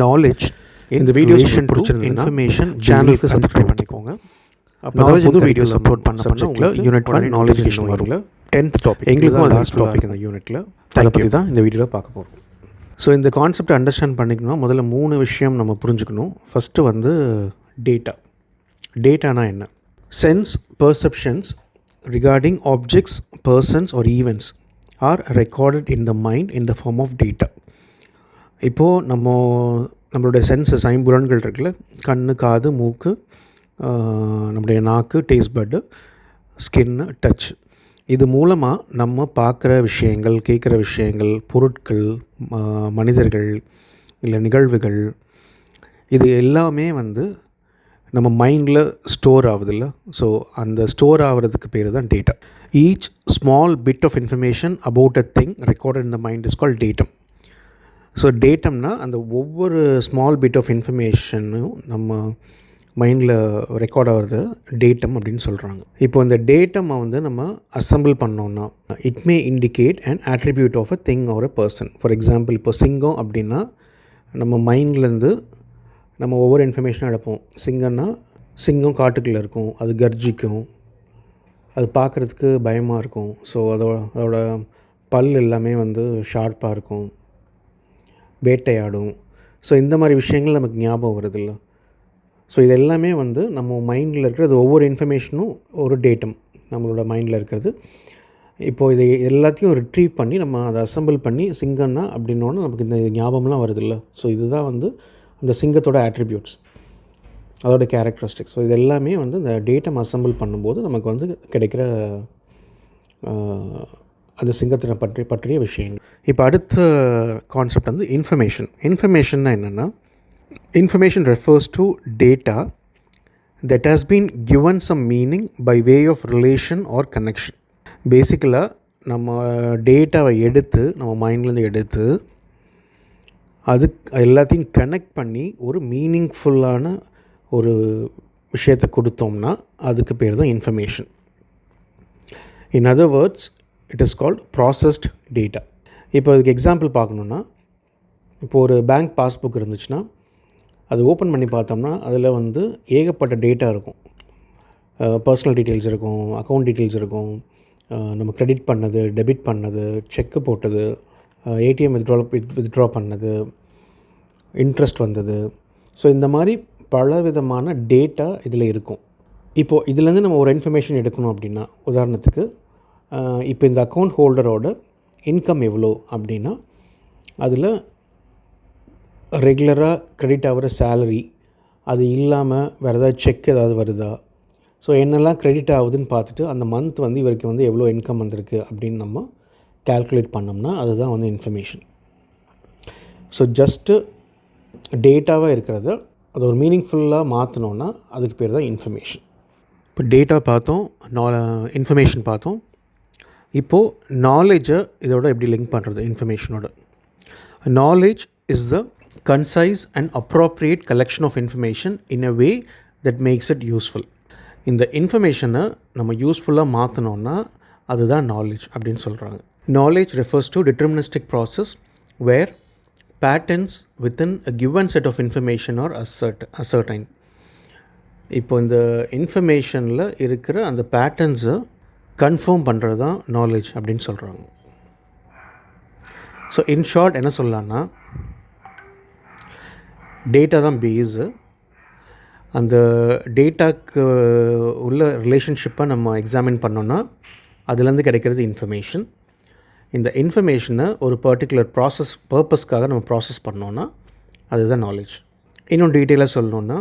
Knowledge இந்த videos பிடிச்சிருந்தது information சேனலுக்கு சப்ஸ்கிரைப் பண்ணிக்கோங்க. நாலேஜ் புது வீடியோஸ் அப்லோட் பண்ண உங்களுக்கு யூனிட் 1 நாலேஜ் வரும். 10th டாபிக் எங்களுக்கும் லாஸ்ட் டாபிக் இந்த யூனிட்டில் அதை பற்றி தான் இந்த வீடியோவில் பார்க்க போகிறோம். ஸோ இந்த கான்செப்டை அண்டர்ஸ்டாண்ட் பண்ணிக்கணும்னா முதல்ல 3 விஷயம் நம்ம புரிஞ்சுக்கணும். ஃபஸ்ட்டு வந்து டேட்டானா என்ன? Sense perceptions regarding objects, persons or events are recorded in the mind in the form of data. இப்போது நம்மளுடைய சென்சஸ் ஐம்புலன்கள் இருக்குல்ல, கண், காது, மூக்கு, நம்முடைய நாக்கு, டேஸ்ட் பட்டு, ஸ்கின்னு, டச். இது மூலமாக நம்ம பார்க்குற விஷயங்கள், கேட்குற விஷயங்கள், பொருட்கள், மனிதர்கள் இல்லை நிகழ்வுகள், இது எல்லாமே வந்து நம்ம மைண்டில் ஸ்டோர் ஆகுதில்ல. ஸோ அந்த ஸ்டோர் ஆகிறதுக்கு பேர் தான் data. Each small bit of information about a thing recorded in the mind is called datum. So டேட்டம்னா அந்த ஒவ்வொரு ஸ்மால் பிட் ஆஃப் இன்ஃபர்மேஷனும் நம்ம மைண்டில் ரெக்கார்ட் ஆகிறது டேட்டம் அப்படின்னு சொல்கிறாங்க. இப்போ இந்த டேட்டம்மை வந்து நம்ம அசம்பிள் பண்ணோன்னா it may indicate and attribute of a thing or a person. For example இப்போ சிங்கம் அப்படின்னா நம்ம மைண்ட்லேருந்து நம்ம ஒவ்வொரு இன்ஃபர்மேஷனும் எடுப்போம். சிங்கம் காட்டுக்குள்ளே இருக்கும், அது கர்ஜிக்கும், அது பார்க்குறதுக்கு பயமாக இருக்கும். ஸோ அதோட பல் எல்லாமே வந்து ஷார்ப்பாக இருக்கும், வேட்டையாடும். ஸோ இந்த மாதிரி விஷயங்கள் நமக்கு ஞாபகம் வருதில்ல. ஸோ இது எல்லாமே வந்து நம்ம மைண்டில் இருக்கிறது, ஒவ்வொரு இன்ஃபர்மேஷனும் ஒரு டேட்டம் நம்மளோட மைண்டில் இருக்கிறது. இப்போது இதை எல்லாத்தையும் ரிட்ரீவ் பண்ணி நம்ம அதை அசம்பிள் பண்ணி சிங்கம்னா அப்படின்னோன்னா நமக்கு இந்த ஞாபகம்லாம் வருதில்ல. ஸோ இதுதான் வந்து அந்த சிங்கத்தோட ஆட்ரிபியூட்ஸ், அதோட கேரக்டரிஸ்டிக்ஸ். ஸோ இது எல்லாமே வந்து இந்த டேட்டம் அசம்பிள் பண்ணும்போது நமக்கு வந்து கிடைக்கிற அந்த சிங்கத்தினை பற்றிய விஷயங்கள். இப்போ அடுத்த கான்செப்ட் வந்து இன்ஃபர்மேஷன்னா என்னென்னா, information refers to data that has been given some meaning by way of relation or connection. பேசிக்கலாக நம்ம டேட்டாவை எடுத்து நம்ம மைண்ட்லேருந்து எடுத்து அது எல்லாத்தையும் கனெக்ட் பண்ணி ஒரு மீனிங்ஃபுல்லான ஒரு விஷயத்தை கொடுத்தோம்னா அதுக்கு பேர் தான் information. In other words it is called processed data. இப்போ அதுக்கு எக்ஸாம்பிள் பார்க்கணுன்னா, இப்போ ஒரு பேங்க் பாஸ்புக் இருந்துச்சுன்னா அது ஓப்பன் பண்ணி பார்த்தோம்னா அதில் வந்து ஏகப்பட்ட டேட்டா இருக்கும். பர்சனல் டீட்டெயில்ஸ் இருக்கும், அக்கௌண்ட் டீட்டெயில்ஸ் இருக்கும், நம்ம கிரெடிட் பண்ணது, டெபிட் பண்ணது, செக்கு போட்டது, ஏடிஎம் வித்ட்ரா பண்ணது, இன்ட்ரெஸ்ட் வந்தது. ஸோ இந்த மாதிரி பலவிதமான டேட்டா இதில் இருக்கும். இப்போது இதுலேருந்து நம்ம ஒரு இன்ஃபர்மேஷன் எடுக்கணும் அப்படின்னா, உதாரணத்துக்கு இப்போ இந்த அக்கௌண்ட் ஹோல்டரோட இன்கம் எவ்வளோ அப்படின்னா அதில் ரெகுலராக கிரெடிட் ஆகிற சேலரி, அது இல்லாமல் வேறு ஏதாவது செக் ஏதாவது வருதா, ஸோ என்னெல்லாம் கிரெடிட் ஆகுதுன்னு பார்த்துட்டு அந்த மந்த் வந்து இவருக்கு வந்து எவ்வளோ இன்கம் வந்திருக்கு அப்படின்னு நம்ம கேல்குலேட் பண்ணோம்னா அதுதான் வந்து இன்ஃபர்மேஷன். ஸோ ஜஸ்ட்டு டேட்டாவாக இருக்கிறத அது ஒரு மீனிங்ஃபுல்லாக மாற்றினோன்னா அதுக்கு பேர் தான் இன்ஃபர்மேஷன். இப்போ டேட்டா பார்த்தோம், இன்ஃபர்மேஷன் பார்த்தோம். இப்போது நாலேஜை இதோட எப்படி லிங்க் பண்ணுறது இன்ஃபர்மேஷனோட? Knowledge is the concise and appropriate collection of information in a way that makes it useful. இந்த இன்ஃபர்மேஷனை நம்ம யூஸ்ஃபுல்லாக மாற்றினோன்னா அதுதான் நாலேஜ் அப்படின்னு சொல்கிறாங்க. Knowledge refers to deterministic process where patterns within a given set of information are ascertain. இப்போ இந்த இன்ஃபர்மேஷனில் இருக்கிற அந்த பேட்டர்ன்ஸை கன்ஃபார்ம் பண்ணுறது தான் நாலேஜ் அப்படின்னு சொல்கிறாங்க. ஸோ இன் ஷார்ட் என்ன சொல்லலான்னா, டேட்டா தான் பேஸு. அந்த டேட்டாக்கு உள்ள ரிலேஷன்ஷிப்பை நம்ம எக்ஸாமின் பண்ணோன்னா அதுலேருந்து கிடைக்கிறது இன்ஃபர்மேஷன். இந்த இன்ஃபர்மேஷனை ஒரு பர்டிகுலர் பர்பஸ்க்காக நம்ம ப்ராசஸ் பண்ணோன்னா அதுதான் நாலேஜ். இன்னும் டீட்டெயிலாக சொல்லணுன்னா,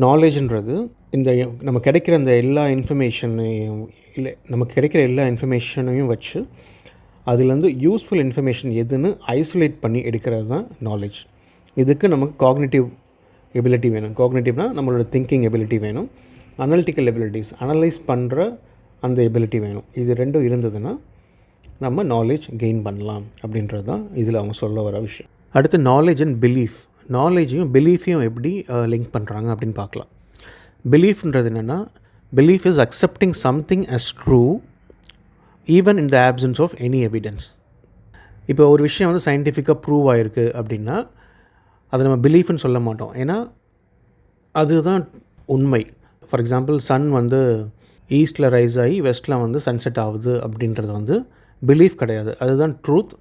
நாலேஜ்ன்றது இந்த நம்ம கிடைக்கிற அந்த எல்லா இன்ஃபர்மேஷனையும் வச்சு அதுலேருந்து யூஸ்ஃபுல் இன்ஃபர்மேஷன் எதுன்னு ஐசோலேட் பண்ணி எடுக்கிறது தான் நாலேஜ். இதுக்கு நமக்கு காக்னிட்டிவ் எபிலிட்டி வேணும். காக்னிட்டிவ்னால் நம்மளோட திங்கிங் எபிலிட்டி வேணும். அனலிட்டிக்கல் எபிலிட்டிஸ், அனலைஸ் பண்ணுற அந்த எபிலிட்டி வேணும். இது ரெண்டும் இருந்ததுன்னா நம்ம நாலேஜ் கெயின் பண்ணலாம் அப்படின்றது தான் இதில் அவங்க சொல்ல வர விஷயம். அடுத்து நாலேஜ் அண்ட் பிலீஃப். நாலேஜையும் பிலீஃபையும் எப்படி லிங்க் பண்ணுறாங்க அப்படின்னு பார்க்கலாம். பிலீஃப்ன்றது என்னென்னா, belief is accepting something as true even in the absence of any evidence. இப்போ ஒரு விஷயம் வந்து சயின்டிஃபிக்காக ப்ரூவ் ஆகிருக்கு அப்படின்னா அதை நம்ம பிலீஃப்னு சொல்ல மாட்டோம். ஏன்னா அதுதான் உண்மை. ஃபார் எக்ஸாம்பிள் சன் வந்து ஈஸ்ட்டில் ரைஸ் ஆகி வெஸ்ட்டில் வந்து சன்செட் ஆகுது அப்படின்றது வந்து பிலீஃப் கிடையாது, அதுதான் ட்ரூத்.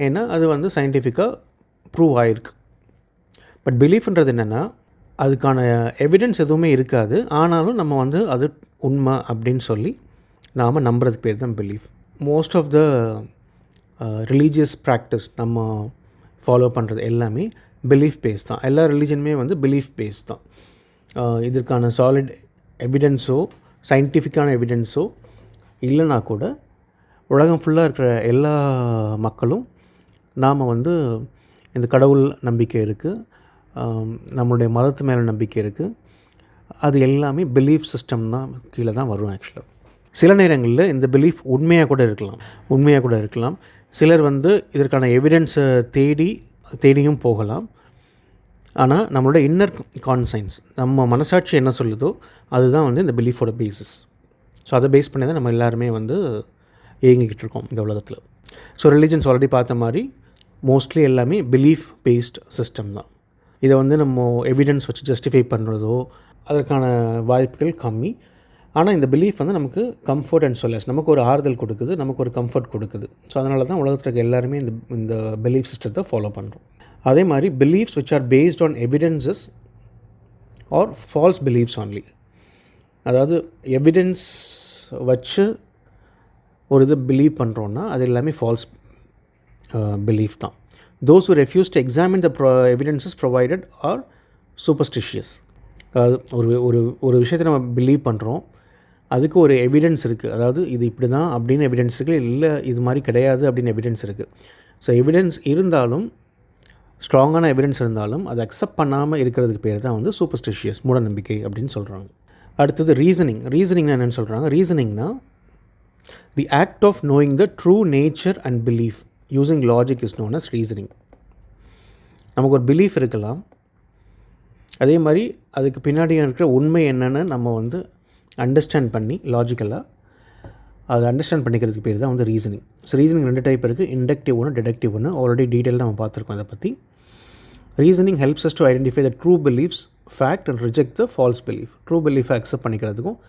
ஏன்னா அது வந்து சயின்டிஃபிக்காக ப்ரூவ் ஆகிருக்கு. பட் பிலீஃப்ன்றது என்னென்னா அதுக்கான எவிடன்ஸ் எதுவுமே இருக்காது, ஆனாலும் நம்ம வந்து அது உண்மை அப்படின்னு சொல்லி நாம் நம்புறதுக்கு பேர் தான் belief. Most of the religious practice நம்ம ஃபாலோ பண்ணுறது எல்லாமே பிலீஃப் பேஸ் தான். எல்லா ரிலீஜனுமே வந்து பிலீஃப் பேஸ் தான். இதற்கான சாலிட் எவிடன்ஸோ சயின்டிஃபிக்கான எவிடன்ஸோ இல்லைனா கூட உலகம் ஃபுல்லாக இருக்கிற எல்லா மக்களும் நாம் வந்து இந்த கடவுள் நம்பிக்கை இருக்குது, நம்மளுடைய மதத்து மேலே நம்பிக்கை இருக்குது, அது எல்லாமே பிலீஃப் சிஸ்டம் தான் கீழே தான் வரும். ஆக்சுவலாக சில நேரங்களில் இந்த பிலீஃப் உண்மையாக கூட இருக்கலாம். சிலர் வந்து இதற்கான எவிடன்ஸை தேடியும் போகலாம். ஆனால் நம்மளோட இன்னர் கான்சைன்ஸ், நம்ம மனசாட்சி என்ன சொல்லுதோ அதுதான் வந்து இந்த பிலீஃபோட பேசிஸ். ஸோ அதை பேஸ் பண்ணி தான் நம்ம எல்லாருமே வந்து இயங்கிக்கிட்டு இருக்கோம் இந்த உலகத்தில். ஸோ ரிலீஜன்ஸ் ஆல்ரெடி பார்த்த மாதிரி மோஸ்ட்லி எல்லாமே பிலீஃப் பேஸ்ட் சிஸ்டம் தான். இதை வந்து நம்ம எவிடன்ஸ் வச்சு ஜஸ்டிஃபை பண்ணுறதோ அதற்கான வாய்ப்புகள் கம்மி. ஆனால் இந்த பிலீஃப் வந்து நமக்கு கம்ஃபர்ட் அண்ட் சொல்லாஸ், நமக்கு ஒரு ஆறுதல் கொடுக்குது, நமக்கு ஒரு கம்ஃபர்ட் கொடுக்குது. ஸோ அதனால தான் உலகத்தில் இருக்க எல்லாருமே இந்த பிலீஃப் சிஸ்டத்தை ஃபாலோ பண்ணுறோம். அதே மாதிரி beliefs which are based on evidences or false beliefs only. அதாவது எவிடன்ஸ் வச்சு ஒரு இது பிலீவ் பண்ணுறோன்னா அது எல்லாமே ஃபால்ஸ் பிலீஃப் தான். Those who refuse to examine the evidences provided are superstitious. அதாவது ஒரு விஷயத்தை நம்ம பிலீவ் பண்ணுறோம், அதுக்கு ஒரு எவிடன்ஸ் இருக்குது, அதாவது இது இப்படி தான் அப்படின்னு எவிடன்ஸ் இருக்குது, இல்லை இது மாதிரி கிடையாது அப்படின்னு எவிடன்ஸ் இருக்குது. ஸோ எவிடன்ஸ் இருந்தாலும், ஸ்ட்ராங்கான எவிடன்ஸ் இருந்தாலும் அதை அக்செப்ட் பண்ணாமல் இருக்கிறதுக்கு பேர் தான் வந்து சூப்பர்ஸ்டிஷியஸ், மூட நம்பிக்கை அப்படின்னு சொல்கிறாங்க. அடுத்தது ரீசனிங் என்னென்னு சொல்கிறாங்க. ரீசனிங்னா the act of knowing the true nature and belief using logic is known as reasoning. நமக்கு ஒரு பிலீஃப் இருக்கலாம், அதே மாதிரி அதுக்கு பின்னாடி இருக்கிற உண்மை என்னென்னு நம்ம வந்து அண்டர்ஸ்டாண்ட் பண்ணி லாஜிக்கலாக அதை அண்டர்ஸ்டாண்ட் பண்ணிக்கிறதுக்கு பேர் தான் வந்து ரீசனிங். ஸோ ரீசனிங் 2 டைப் இருக்குது, இண்டக்டிவ் ஒன்று, டிடக்டிவ் ஒன்று. ஆல்ரெடி டீட்டெயில் நம்ம பார்த்துருக்கோம் அதை பற்றி. Reasoning helps us to identify the true beliefs fact and reject the false belief. True பிலீஃபை அக்செப்ட் பண்ணிக்கிறதுக்கும்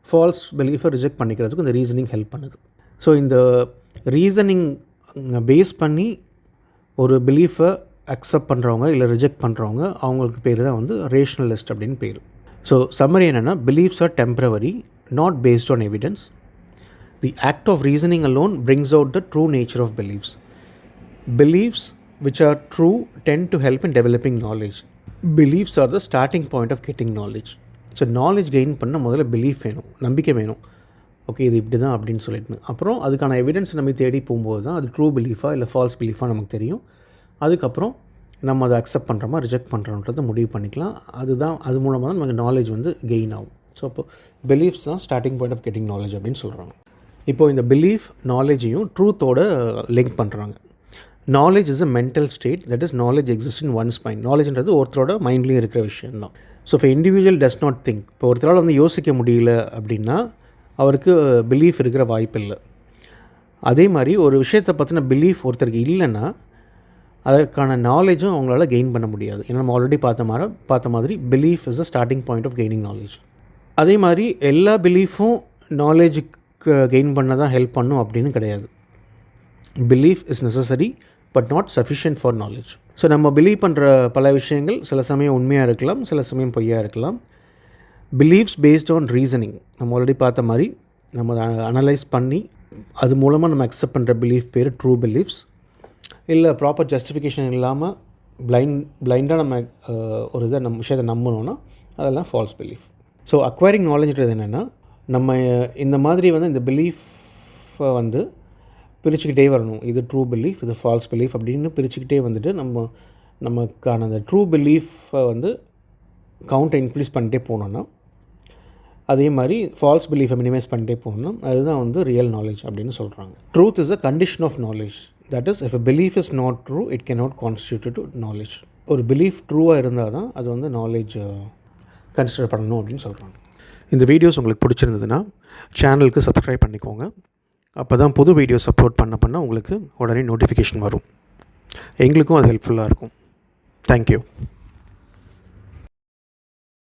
ஃபால்ஸ் பிலீஃபை ரிஜெக்ட் பண்ணிக்கிறதுக்கும் இந்த ரீசனிங் ஹெல்ப் பண்ணுது. ஸோ இந்த ரீசனிங் பேஸ் பண்ணி ஒரு பிலீஃபை அக்செப்ட் பண்ணுறவங்க இல்லை ரிஜெக்ட் பண்ணுறவங்க, அவங்களுக்கு பேர் தான் வந்து ரேஷனலிஸ்ட் அப்படின்னு பேர். ஸோ சம்மரி என்னென்னா, beliefs are temporary, not based on evidence. The act of reasoning alone brings out the true nature of beliefs. Beliefs which are true tend to help in developing knowledge. Beliefs are the starting point of getting knowledge. So knowledge gain பண்ண முதல்ல belief வேணும், நம்பிக்கை வேணும். Okay, இது இப்படி தான் அப்படின்னு சொல்லிட்டு அப்புறம் அதுக்கான எவிடன்ஸ் நம்ம தேடி போகும்போது தான் அது ட்ரூ பிலீஃபா இல்லை ஃபால்ஸ் பிலீஃபாக நமக்கு தெரியும். அதுக்கப்புறம் நம்ம அதை அக்செப்ட் பண்ணுறோமா ரிஜெக்ட் பண்ணுறோன்றதை முடிவு பண்ணிக்கலாம். அது மூலமாக தான் நமக்கு நாலேஜ் வந்து கெயின் ஆகும். ஸோ அப்போ பிலீஃப்ஸ் தான் starting point of getting knowledge அப்படின்னு சொல்கிறாங்க. இப்போது இந்த பிலீஃப் நாலேஜையும் ட்ரூத்தோட லிங்க் பண்ணுறாங்க. Knowledge is a mental state, that is knowledge exist in one's mind. நாலேஜ்ன்றது ஒருத்தரோட மைண்ட்லேயும் இருக்கிற விஷயம் தான். ஸோ இப்போ இண்டிவிஜுவல் டஸ் நாட் திங்க், இப்போ ஒருத்தரால் வந்து யோசிக்க முடியல அப்படின்னா அவருக்கு பிலீஃப் இருக்கிற வாய்ப்பு இல்லை. அதே மாதிரி ஒரு விஷயத்தை பற்றின பிலீஃப் ஒருத்தருக்கு இல்லைன்னா அதற்கான நாலேஜும் அவங்களால கெயின் பண்ண முடியாது. ஏன்னா நம்ம ஆல்ரெடி பார்த்த மாதிரி belief is a starting point of gaining knowledge. அதே மாதிரி எல்லா பிலீஃபும் நாலேஜுக்கு கெயின் பண்ண தான் ஹெல்ப் பண்ணும் அப்படின்னு கிடையாது. Belief is necessary but not sufficient for knowledge. So நம்ம பிலீவ் பண்ணுற பல விஷயங்கள் சில சமயம் உண்மையாக இருக்கலாம், சில சமயம் பொய்யாக இருக்கலாம். பிலீவ்ஸ் பேஸ்ட் ஆன் ரீசனிங், நம்ம ஆல்ரெடி பார்த்த மாதிரி நம்ம அதை அனலைஸ் பண்ணி அது மூலமாக நம்ம அக்செப்ட் பண்ணுற பிலீஃப் பேர் ட்ரூ பிலீஃப்ஸ். இல்லை ப்ராப்பர் ஜஸ்டிஃபிகேஷன் இல்லாமல் பிளைண்டாக நம்ம ஒரு இதை விஷயத்தை நம்பணுன்னா அதெல்லாம் ஃபால்ஸ் பிலீஃப். ஸோ அக்வயரிங் நாலேஜ்ன்றது என்னென்னா, நம்ம இந்த மாதிரி வந்து இந்த பிலீஃபை வந்து பிரிச்சுக்கிட்டே வரணும். இது ட்ரூ பிலீஃப், இது ஃபால்ஸ் பிலீஃப் அப்படின்னு பிரிச்சுக்கிட்டே வந்துட்டு நமக்கான அந்த ட்ரூ பிலீஃபை வந்து கவுண்டை இன்க்ரீஸ் பண்ணிட்டே போனோன்னா, அதே மாதிரி ஃபால்ஸ் பிலீஃபை மினிமைஸ் பண்ணிட்டே போகணும்னா அதுதான் வந்து ரியல் நாலேஜ் அப்படின்னு சொல்கிறாங்க. Truth is a condition of knowledge. That is, if a belief is not true it can not constitute knowledge. ஒரு பிலீஃப் ட்ரூவாக இருந்தால் தான் அது வந்து நாலேஜ் கன்சிடர் பண்ணணும் அப்படின்னு சொல்கிறாங்க. இந்த வீடியோஸ் உங்களுக்கு பிடிச்சிருந்ததுன்னா சேனலுக்கு சப்ஸ்கிரைப் பண்ணிக்கோங்க. அப்போ தான் புது வீடியோஸ் அப்லோட் பண்ண உங்களுக்கு உடனே நோட்டிஃபிகேஷன் வரும். எங்களுக்கும் அது ஹெல்ப்ஃபுல்லாக இருக்கும். தேங்க்யூ.